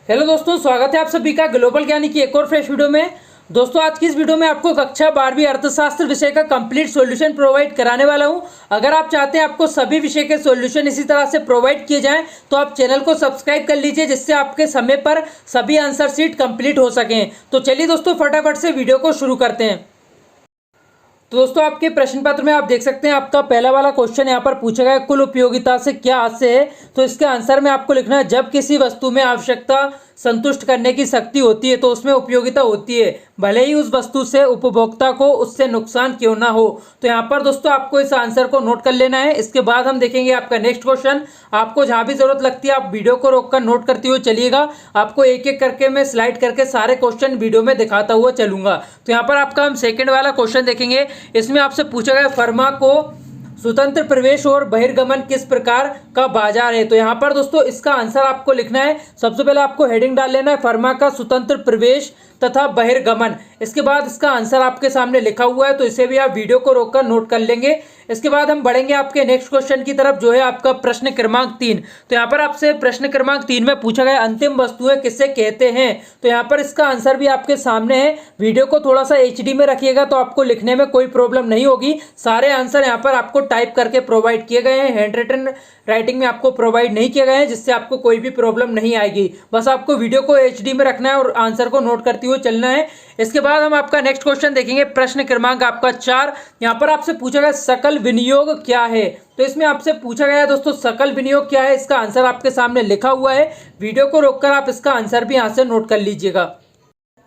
Hello दोस्तों, स्वागत है आप सभी का ग्लोबल ज्ञानी की एक और फ्रेश वीडियो में। दोस्तों, आज की इस वीडियो में आपको कक्षा 12वीं अर्थशास्त्र विषय का कंप्लीट सॉल्यूशन प्रोवाइड कराने वाला हूं। अगर आप चाहते हैं आपको सभी विषय के सॉल्यूशन इसी तरह से प्रोवाइड किए जाएं तो आप चैनल को सब्सक्राइब कर लीजिए, जिससे आपके समय पर सभी आंसर शीट कंप्लीट हो सकें। तो चलिए दोस्तों, फटाफट से वीडियो को शुरू करते हैं। तो दोस्तों, आपके प्रश्न पत्र में आप देख सकते हैं आपका पहला वाला क्वेश्चन यहाँ पर पूछा गया, कुल उपयोगिता से क्या आशय है। तो इसके आंसर में आपको लिखना है, जब किसी वस्तु में आवश्यकता संतुष्ट करने की शक्ति होती है तो उसमें उपयोगिता होती है, भले ही उस वस्तु से उपभोक्ता को उससे नुकसान क्यों ना हो। तो यहाँ पर दोस्तों आपको इस आंसर को नोट कर लेना है। इसके बाद हम देखेंगे आपका नेक्स्ट क्वेश्चन। आपको जहाँ भी जरूरत लगती है आप वीडियो को रोककर नोट करते हुए चलिएगा। आपको एक एक करके मैं स्लाइड करके सारे क्वेश्चन वीडियो में दिखाता हुआ चलूंगा। तो यहाँ पर आपका हम सेकेंड वाला क्वेश्चन देखेंगे। इसमें आपसे पूछा गया, फर्मा को स्वतंत्र प्रवेश और बहिर्गमन किस प्रकार का बाजार है। तो यहाँ पर दोस्तों इसका आंसर आपको लिखना है। सबसे पहले आपको हेडिंग डाल लेना है, फर्मा का स्वतंत्र प्रवेश तथा बहिर्गमन। इसके बाद इसका आंसर आपके सामने लिखा हुआ है, तो इसे भी आप वीडियो को रोककर नोट कर लेंगे। इसके बाद हम बढ़ेंगे आपके नेक्स्ट क्वेश्चन की तरफ, जो है आपका प्रश्न क्रमांक 3। तो यहाँ पर आपसे प्रश्न क्रमांक 3 में पूछा गया, अंतिम वस्तुएं किसे कहते हैं। तो यहाँ पर इसका आंसर भी आपके सामने है। वीडियो को थोड़ा सा HD में रखिएगा तो आपको लिखने में कोई प्रॉब्लम नहीं होगी। सारे आंसर यहाँ पर आपको टाइप करके प्रोवाइड किए गए हैं, हैंड रिटन राइटिंग में आपको प्रोवाइड नहीं किए गए हैं, जिससे आपको कोई भी प्रॉब्लम नहीं आएगी। बस आपको वीडियो को HD में रखना है और आंसर को नोट करते हुए चलना है। इसके बाद हम आपका नेक्स्ट क्वेश्चन देखेंगे, प्रश्न क्रमांक आपका 4। यहाँ पर आपसे पूछा गया, सकल विनियोग क्या है। तो इसमें आपसे पूछा गया दोस्तों, सकल विनियोग क्या है। इसका आंसर आपके सामने लिखा हुआ है। वीडियो को रोककर आप इसका आंसर भी यहाँ से नोट कर लीजिएगा।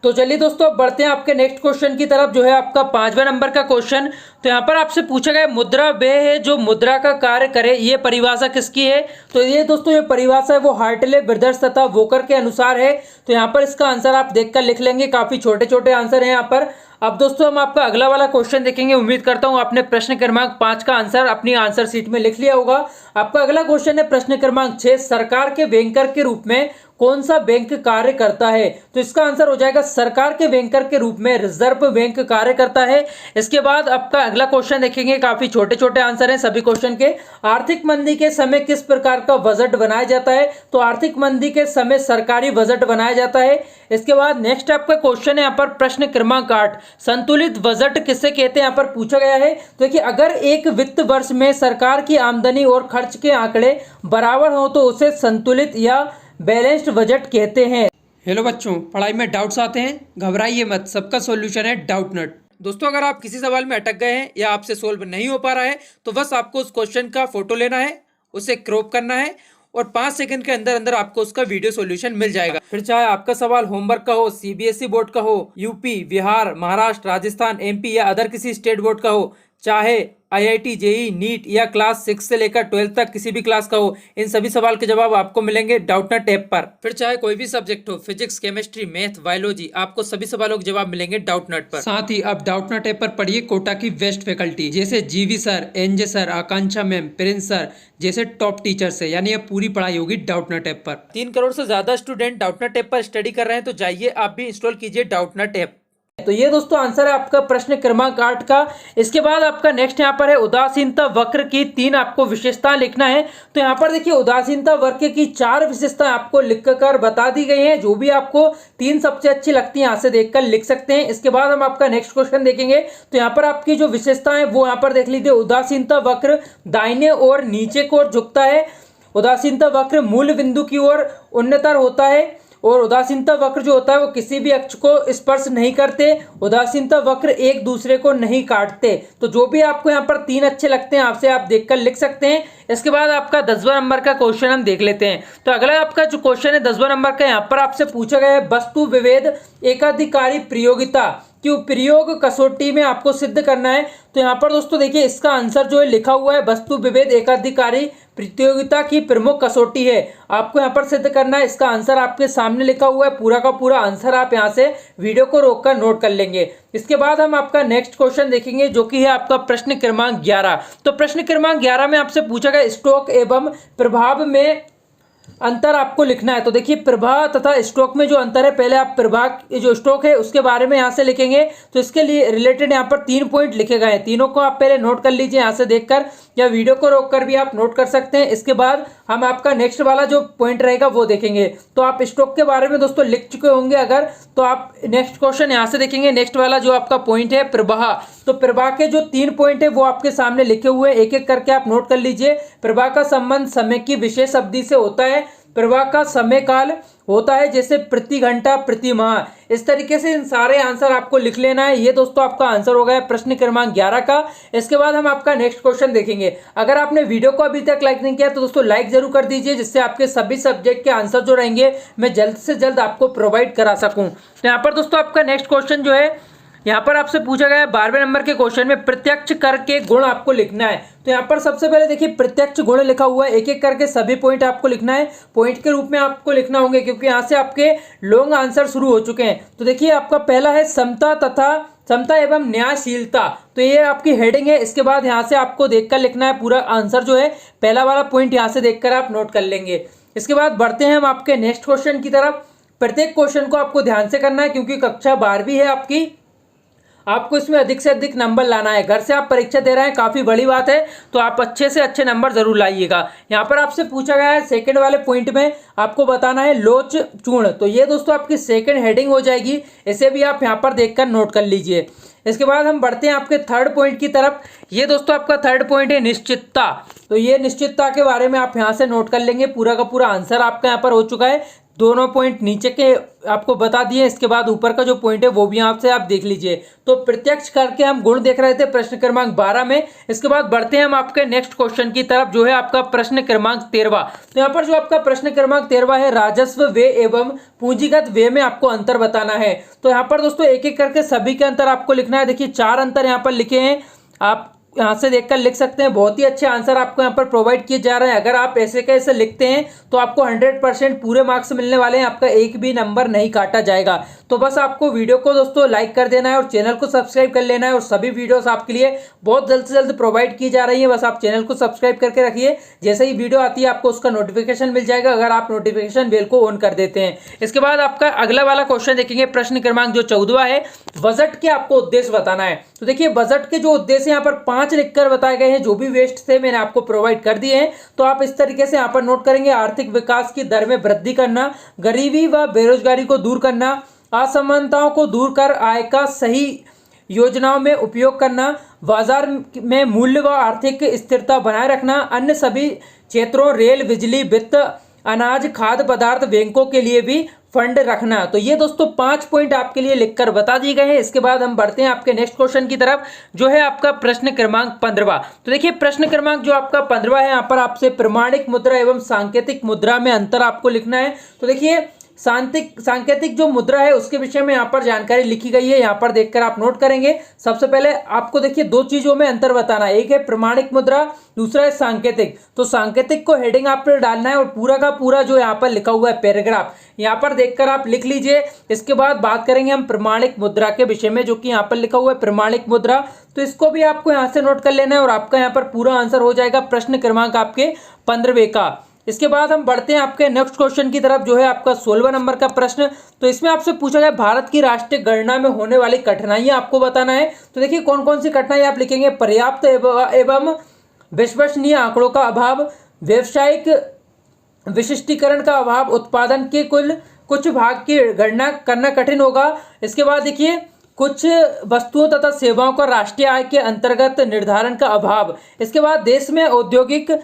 तो चलिए दोस्तों, अब बढ़ते हैं आपके नेक्स्ट क्वेश्चन की तरफ, जो है आपका 5वें नंबर का क्वेश्चन। तो यहाँ पर आपसे पूछा गया, मुद्रा वह है जो मुद्रा का कार्य करे, ये परिभाषा किसकी है। तो ये दोस्तों ये परिभाषा है वो हार्टले ब्रदर्स तथा वोकर के अनुसार है। तो यहाँ पर इसका आंसर आप देखकर लिख लेंगे। काफी छोटे छोटे आंसर हैं यहाँ पर। अब दोस्तों हम आपका अगला वाला क्वेश्चन देखेंगे। उम्मीद करता हूँ आपने प्रश्न क्रमांक 5 का आंसर अपनी आंसर शीट में लिख लिया होगा। आपका अगला क्वेश्चन है प्रश्न क्रमांक 6, सरकार के बैंकर के रूप में कौन सा बैंक कार्य करता है। तो इसका आंसर हो जाएगा, सरकार के बैंकर के रूप में रिजर्व बैंक कार्य करता है। इसके बाद आपका अगला क्वेश्चन देखेंगे। काफी छोटे छोटे आंसर हैं सभी क्वेश्चन के। आर्थिक मंदी के समय किस प्रकार का बजट बनाया जाता है। तो आर्थिक मंदी के समय सरकारी बजट बनाया जाता है। इसके बाद नेक्स्ट आपका क्वेश्चन है यहाँ पर प्रश्न क्रमांक 8, संतुलित बजट किसे कहते हैं, यहाँ पर पूछा गया है। तो देखिए, अगर एक वित्त वर्ष में सरकार की आमदनी और खर्च के आंकड़े बराबर हो तो उसे संतुलित या बैलेंस्ड बजट कहते हैं। हेलो बच्चों, पढ़ाई में डाउट्स आते हैं, घबराइए मत, सबका सॉल्यूशन है डाउटनट। दोस्तों, अगर आप किसी सवाल में अटक गए हैं या आपसे सोल्व नहीं हो पा रहा है तो बस आपको उस क्वेश्चन का फोटो लेना है, उसे क्रॉप करना है और 5 सेकंड के अंदर अंदर आपको उसका वीडियो सॉल्यूशन मिल जाएगा। फिर चाहे आपका सवाल होमवर्क का हो, CBSE बोर्ड का हो, यूपी, बिहार, महाराष्ट्र, राजस्थान, MP या अदर किसी स्टेट बोर्ड का हो, चाहे IIT, JEE, नीट या क्लास 6 से लेकर 12 तक किसी भी क्लास का हो, इन सभी सवाल के जवाब आपको मिलेंगे डाउटनट ऐप पर। फिर चाहे कोई भी सब्जेक्ट हो, फिजिक्स, केमिस्ट्री, मैथ, बायोलॉजी, आपको सभी सवालों के जवाब मिलेंगे डाउटनट पर। साथ ही आप डाउटनट ऐप पर पढ़िए कोटा की बेस्ट फैकल्टी, जैसे GV सर, NJ सर, आकांक्षा मैम, प्रिंस सर जैसे टॉप टीचर से, यानी ये पूरी पढ़ाई होगी डाउटनट ऐप पर। 3 करोड़ से ज्यादा स्टूडेंट डाउटनट ऐप पर स्टडी कर रहे हैं, तो जाइए आप भी इंस्टॉल कीजिए डाउटनट ऐप। तो ये दोस्तों आंसर है आपका प्रश्न क्रमांक 8 का। इसके बाद आपका नेक्स्ट यहाँ पर है, उदासीनता वक्र की 3 आपको विशेषताएं लिखना है। तो यहाँ पर देखिए, उदासीनता वक्र की 4 विशेषताएं आपको लिखकर बता दी गई हैं। जो भी आपको 3 सबसे अच्छी लगती हैं यहाँ से देखकर लिख सकते हैं। इसके बाद हम आपका नेक्स्ट क्वेश्चन देखेंगे। तो यहाँ पर आपकी जो विशेषताएं वो यहाँ पर देख लीजिए, उदासीनता वक्र दाहिने और नीचे की ओर झुकता है, उदासीनता वक्र मूल बिंदु की ओर उन्नतर होता है, और उदासीनता वक्र जो होता है वो किसी भी अक्ष को स्पर्श नहीं करते, उदासीनता वक्र एक दूसरे को नहीं काटते। तो जो भी आपको यहाँ पर 3 अच्छे लगते हैं आपसे आप देखकर लिख सकते हैं। इसके बाद आपका 10वां नंबर का क्वेश्चन हम देख लेते हैं। तो अगला आपका जो क्वेश्चन है 10वां नंबर का, यहाँ पर आपसे पूछा गया है, वस्तु विभेद एकाधिकारी प्रयोगिता कि प्रयोग कसौटी में आपको सिद्ध करना है। तो यहाँ पर दोस्तों देखिए, इसका आंसर जो है लिखा हुआ है, वस्तु विभेद एकाधिकारी प्रतियोगिता की प्रमुख कसौटी है, आपको यहाँ पर सिद्ध करना है। इसका आंसर आपके सामने लिखा हुआ है, पूरा का पूरा आंसर आप यहाँ से वीडियो को रोककर नोट कर लेंगे। इसके बाद हम आपका नेक्स्ट क्वेश्चन देखेंगे, जो कि है आपका प्रश्न क्रमांक 11। तो प्रश्न क्रमांक 11 में आपसे पूछा गया, स्टॉक एवं प्रभाव में अंतर आपको लिखना है। तो देखिए प्रवाह तथा स्ट्रोक में जो अंतर है, पहले आप प्रवाह जो स्ट्रोक है उसके बारे में यहाँ से लिखेंगे। तो इसके लिए रिलेटेड यहाँ पर 3 पॉइंट लिखे गए हैं, तीनों को आप पहले नोट कर लीजिए यहाँ से देखकर, या वीडियो को रोककर भी आप नोट कर सकते हैं। इसके बाद हम आपका नेक्स्ट वाला जो पॉइंट रहेगा वो देखेंगे। तो आप स्ट्रोक के बारे में दोस्तों लिख चुके होंगे अगर, तो आप नेक्स्ट क्वेश्चन यहाँ से देखेंगे। नेक्स्ट वाला जो आपका पॉइंट है प्रवाह, तो प्रवाह के जो 3 पॉइंट है वो आपके सामने लिखे हुए हैं, एक एक करके आप नोट कर लीजिए। प्रवाह का संबंध समय की विशेष अवधि से होता है। प्रवाह का समय काल होता है जैसे प्रति घंटा, प्रति माह। इस तरीके से इन सारे आंसर आपको लिख लेना है। ये दोस्तों आपका आंसर हो गया प्रश्न क्रमांक 11 का। इसके बाद हम आपका नेक्स्ट क्वेश्चन देखेंगे। अगर आपने वीडियो को अभी तक लाइक नहीं किया तो दोस्तों लाइक जरूर कर दीजिए, जिससे आपके सभी सब्जेक्ट के आंसर जो रहेंगे मैं जल्द से जल्द आपको प्रोवाइड करा सकूं। तो यहाँ पर दोस्तों आपका नेक्स्ट क्वेश्चन जो है, यहाँ पर आपसे पूछा गया है 12वें नंबर के क्वेश्चन में प्रत्यक्ष कर के गुण आपको लिखना है। तो यहाँ पर सबसे पहले देखिए प्रत्यक्ष गुण लिखा हुआ है, एक एक करके सभी पॉइंट आपको लिखना है। पॉइंट के रूप में आपको लिखना होंगे क्योंकि यहाँ से आपके लॉन्ग आंसर शुरू हो चुके हैं। तो देखिए आपका पहला है समता एवं न्यायशीलता, तो ये आपकी हेडिंग है। इसके बाद यहाँ से आपको देखकर लिखना है पूरा आंसर जो है, पहला वाला पॉइंट यहाँ से देखकर आप नोट कर लेंगे। इसके बाद बढ़ते हैं हम आपके नेक्स्ट क्वेश्चन की तरफ। प्रत्येक क्वेश्चन को आपको ध्यान से करना है क्योंकि कक्षा 12वीं है आपकी, आपको इसमें अधिक से अधिक नंबर लाना है। घर से आप परीक्षा दे रहे हैं, काफ़ी बड़ी बात है, तो आप अच्छे से अच्छे नंबर जरूर लाइएगा। यहाँ पर आपसे पूछा गया है सेकंड वाले पॉइंट में आपको बताना है लोच चूर्ण, तो ये दोस्तों आपकी सेकंड हेडिंग हो जाएगी, इसे भी आप यहाँ पर देखकर नोट कर लीजिए। इसके बाद हम बढ़ते हैं आपके थर्ड पॉइंट की तरफ। ये दोस्तों आपका थर्ड पॉइंट है निश्चितता, तो ये निश्चितता के बारे में आप यहाँ से नोट कर लेंगे। पूरा का पूरा आंसर आपका यहाँ पर हो चुका है, दोनों पॉइंट नीचे के आपको बता दिए। इसके बाद ऊपर का जो पॉइंट है वो भी यहाँ से आप देख लीजिए। तो प्रत्यक्ष करके हम गुण देख रहे थे प्रश्न क्रमांक 12 में। इसके बाद बढ़ते हैं हम आपके नेक्स्ट क्वेश्चन की तरफ, जो है आपका प्रश्न क्रमांक 13। तो यहाँ पर जो आपका प्रश्न क्रमांक 13 है, राजस्व व्यय एवं पूंजीगत व्यय में आपको अंतर बताना है। तो यहाँ पर दोस्तों एक एक करके सभी के अंतर आपको लिखना है। देखिए 4 अंतर यहाँ पर लिखे हैं, आप यहाँ से देखकर लिख सकते हैं। बहुत ही अच्छे आंसर आपको यहाँ पर प्रोवाइड किए जा रहे हैं। अगर आप ऐसे कैसे लिखते हैं तो आपको 100% पूरे मार्क्स मिलने वाले हैं, आपका एक भी नंबर नहीं काटा जाएगा। तो बस आपको वीडियो को दोस्तों लाइक कर देना है और चैनल को सब्सक्राइब कर लेना है, और सभी वीडियोस आपके लिए बहुत जल्द से जल्द प्रोवाइड की जा रही है। बस आप चैनल को सब्सक्राइब करके रखिए, जैसे ही वीडियो आती है आपको उसका नोटिफिकेशन मिल जाएगा अगर आप नोटिफिकेशन बेल को ऑन कर देते हैं। इसके बाद आपका अगला वाला क्वेश्चन देखेंगे, प्रश्न क्रमांक जो 14 है, बजट के आपको उद्देश्य बताना है। तो देखिए बजट के जो उद्देश्य यहाँ पर 5 लिखकर बताए गए हैं, जो भी वेस्ट थे मैंने आपको प्रोवाइड कर दिए हैं। तो आप इस तरीके से यहाँ पर नोट करेंगे, आर्थिक विकास की दर में वृद्धि करना, गरीबी व बेरोजगारी को दूर करना, असमानताओं को दूर कर आय का सही योजनाओं में उपयोग करना, बाजार में मूल्य व आर्थिक स्थिरता बनाए रखना, अन्य सभी क्षेत्रों रेल, बिजली, वित्त, अनाज, खाद्य पदार्थ, बैंकों के लिए भी फंड रखना। तो ये दोस्तों 5 पॉइंट आपके लिए लिखकर बता दिए गए हैं। इसके बाद हम बढ़ते हैं आपके नेक्स्ट क्वेश्चन की तरफ, जो है आपका प्रश्न क्रमांक 15। तो देखिए प्रश्न क्रमांक जो आपका 15 है, यहाँ पर आपसे प्रमाणिक मुद्रा एवं सांकेतिक मुद्रा में अंतर आपको लिखना है। तो देखिए सांकेतिक जो मुद्रा है उसके विषय में यहाँ पर जानकारी लिखी गई है, यहाँ पर देखकर आप नोट करेंगे। सबसे पहले आपको देखिए 2 चीजों में अंतर बताना है, एक है प्रमाणिक मुद्रा, दूसरा है सांकेतिक। तो सांकेतिक को हेडिंग आपने डालना है और पूरा का पूरा जो यहाँ पर लिखा हुआ है पैराग्राफ यहाँ पर देखकर आप लिख लीजिए। इसके बाद बात करेंगे हम प्रमाणिक मुद्रा के विषय में, जो कि यहाँ पर लिखा हुआ है प्रमाणिक मुद्रा। तो इसको भी आपको यहाँ से नोट कर लेना है और आपका यहाँ पर पूरा आंसर हो जाएगा प्रश्न क्रमांक आपके 15वें का। इसके बाद हम बढ़ते हैं आपके नेक्स्ट क्वेश्चन की तरफ, जो है आपका 16वां नंबर का प्रश्न। तो इसमें आपसे पूछा गया भारत की राष्ट्रीय गणना में होने वाली कठिनाइयां आपको बताना है। तो देखिए कौन कौन सी कठिनाई आप लिखेंगे, पर्याप्त एवं विश्वसनीय आंकड़ों का अभाव, व्यावसायिक विशिष्टीकरण का अभाव, उत्पादन के कुछ भाग की गणना करना कठिन होगा। इसके बाद देखिए कुछ वस्तुओं तथा सेवाओं का राष्ट्रीय आय के अंतर्गत निर्धारण का अभाव। इसके बाद देश में औद्योगिक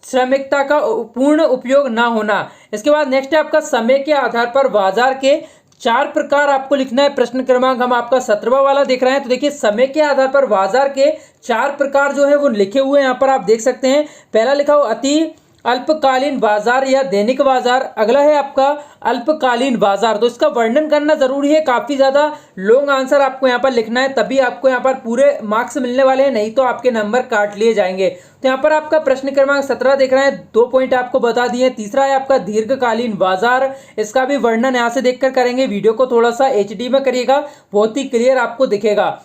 श्रमिकता का पूर्ण उपयोग ना होना। इसके बाद नेक्स्ट है आपका समय के आधार पर बाजार के 4 प्रकार आपको लिखना है। प्रश्न क्रमांक हम आपका 17वां वाला देख रहे हैं। तो देखिए समय के आधार पर बाजार के 4 प्रकार जो है वो लिखे हुए हैं, यहाँ पर आप देख सकते हैं। पहला लिखा हुआ अति अल्पकालीन बाजार या दैनिक बाजार, अगला है आपका अल्पकालीन बाजार। तो इसका वर्णन करना जरूरी है, काफी ज्यादा लॉन्ग आंसर आपको यहाँ पर लिखना है, तभी आपको यहाँ पर पूरे मार्क्स मिलने वाले हैं, नहीं तो आपके नंबर काट लिए जाएंगे। तो यहाँ पर आपका प्रश्न क्रमांक 17 देख रहे हैं, 2 पॉइंट आपको बता दिए। तीसरा है आपका दीर्घकालीन बाजार, इसका भी वर्णन यहाँ से देखकर करेंगे। वीडियो को थोड़ा सा HD में करिएगा, बहुत ही क्लियर आपको दिखेगा।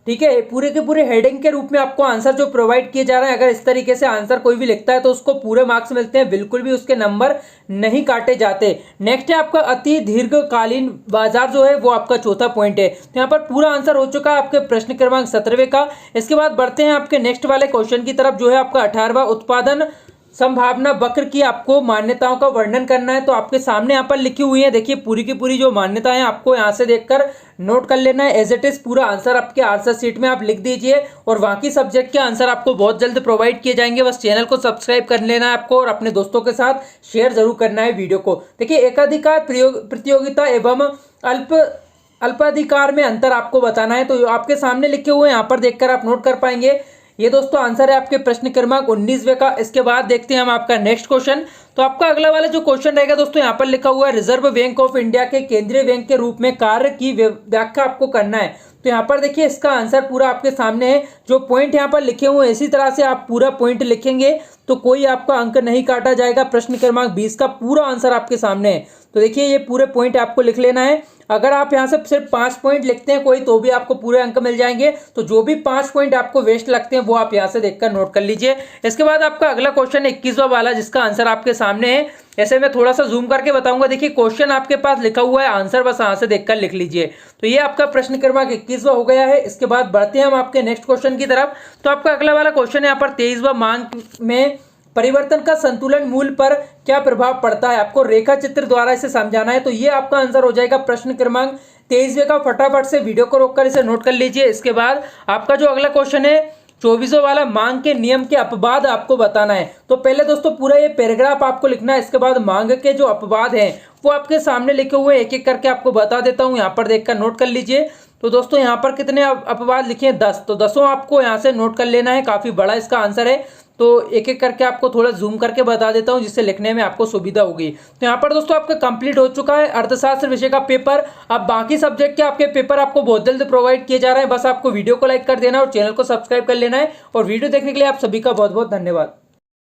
ठीक है, पूरे के पूरे हेडिंग के रूप में आपको आंसर जो प्रोवाइड किए जा रहे हैं, अगर इस तरीके से आंसर कोई भी लिखता है तो उसको पूरे मार्क्स मिलते हैं, बिल्कुल भी उसके नंबर नहीं काटे जाते। नेक्स्ट है आपका अति दीर्घकालीन बाजार जो है वो आपका चौथा पॉइंट है। तो यहाँ पर पूरा आंसर हो चुका है आपके प्रश्न क्रमांक 17वें का। इसके बाद बढ़ते हैं आपके नेक्स्ट वाले क्वेश्चन की तरफ, जो है आपका 18वां उत्पादन संभावना वक्र की आपको मान्यताओं का वर्णन करना है। तो आपके सामने यहाँ पर लिखी हुई है, देखिए पूरी की पूरी जो मान्यताएं आपको यहाँ से देखकर नोट कर लेना है। एज इट इज पूरा आंसर आपके आंसर शीट में आप लिख दीजिए और बाकी सब्जेक्ट के आंसर आपको बहुत जल्द प्रोवाइड किए जाएंगे। बस चैनल को सब्सक्राइब कर लेना है आपको और अपने दोस्तों के साथ शेयर जरूर करना है वीडियो को। देखिए एकाधिकार प्रतियोगिता एवं अल्पाधिकार में अंतर आपको बताना है। तो आपके सामने लिखे हुए यहाँ पर देखकर आप नोट कर पाएंगे। ये दोस्तों आंसर है आपके प्रश्न क्रमांक 19वें का। इसके बाद देखते हैं हम आपका नेक्स्ट क्वेश्चन। तो आपका अगला वाला जो क्वेश्चन रहेगा दोस्तों, यहाँ पर लिखा हुआ है रिजर्व बैंक ऑफ इंडिया के केंद्रीय बैंक के रूप में कार्य की व्याख्या आपको करना है। तो यहाँ पर देखिए इसका आंसर पूरा आपके सामने है। जो पॉइंट यहाँ पर लिखे हुए हैं इसी तरह से आप पूरा पॉइंट लिखेंगे तो कोई आपका अंक नहीं काटा जाएगा। प्रश्न क्रमांक 20 का पूरा आंसर आपके सामने है। तो देखिए ये पूरे पॉइंट आपको लिख लेना है। अगर आप यहाँ से सिर्फ 5 पॉइंट लिखते हैं कोई तो भी आपको पूरे अंक मिल जाएंगे। तो जो भी 5 पॉइंट आपको वेस्ट लगते हैं वो आप यहाँ से देखकर नोट कर लीजिए। इसके बाद आपका अगला क्वेश्चन 21वां वाला, जिसका आंसर आपके सामने है। ऐसे मैं थोड़ा सा जूम करके बताऊंगा। देखिए क्वेश्चन आपके पास लिखा हुआ है, आंसर बस यहाँ से देखकर लिख लीजिए। तो ये आपका प्रश्न क्रमांक 21वां हो गया है। इसके बाद बढ़ते हैं हम आपके नेक्स्ट क्वेश्चन की तरफ। तो आपका अगला वाला क्वेश्चन यहाँ पर 23वां मांग में परिवर्तन का संतुलन मूल्य पर क्या प्रभाव पड़ता है, आपको रेखा चित्र द्वारा इसे समझाना है। तो ये आपका आंसर हो जाएगा प्रश्न क्रमांक 23वें का। फटाफट से वीडियो को रोककर इसे नोट कर लीजिए। इसके बाद आपका जो अगला क्वेश्चन है 24वां वाला, मांग के नियम के अपवाद आपको बताना है। तो पहले दोस्तों पूरा ये पैराग्राफ आपको लिखना है। इसके बाद मांग के जो अपवाद हैं वो आपके सामने लिखे हुए एक एक करके आपको बता देता हूँ, यहाँ पर देखकर नोट कर लीजिए। तो दोस्तों यहाँ पर कितने अपवाद लिखे हैं, 10। तो 10 आपको यहाँ से नोट कर लेना है। काफी बड़ा इसका आंसर है, तो एक एक करके आपको थोड़ा जूम करके बता देता हूं जिससे लिखने में आपको सुविधा होगी। तो यहाँ पर दोस्तों आपका कंप्लीट हो चुका है अर्थशास्त्र विषय का पेपर। अब बाकी सब्जेक्ट के आपके पेपर आपको बहुत जल्द प्रोवाइड किए जा रहे हैं। बस आपको वीडियो को लाइक कर देना और चैनल को सब्सक्राइब कर लेना है। और वीडियो देखने के लिए आप सभी का बहुत बहुत धन्यवाद।